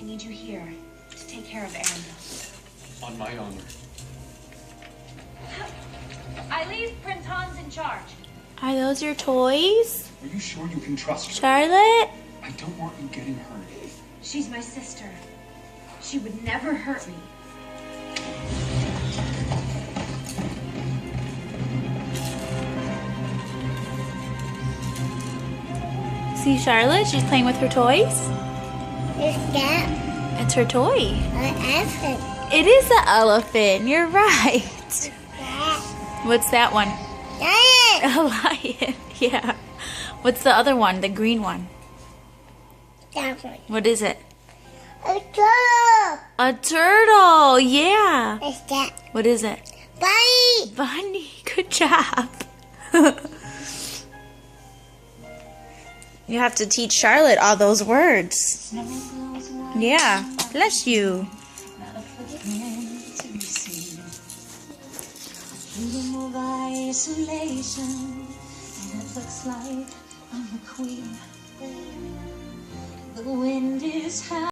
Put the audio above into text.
need you here to take care of Aaron. On my honor. I leave Printon's in charge. Are those your toys? Are you sure you can trust her? Charlotte? I don't want you getting hurt. She's my sister. She would never hurt me. See Charlotte? She's playing with her toys. Is that It's her toy. an elephant? It is the elephant. You're right. That. What's that one? That. A lion. Yeah. What's the other one? The green one. That one. What is it? A turtle. A turtle. Yeah. Is that What is it? bunny? Bunny. Good job. You have to teach Charlotte all those words. Yeah. Bless you. Freedom of isolation, and it looks like I'm the queen. The wind is high.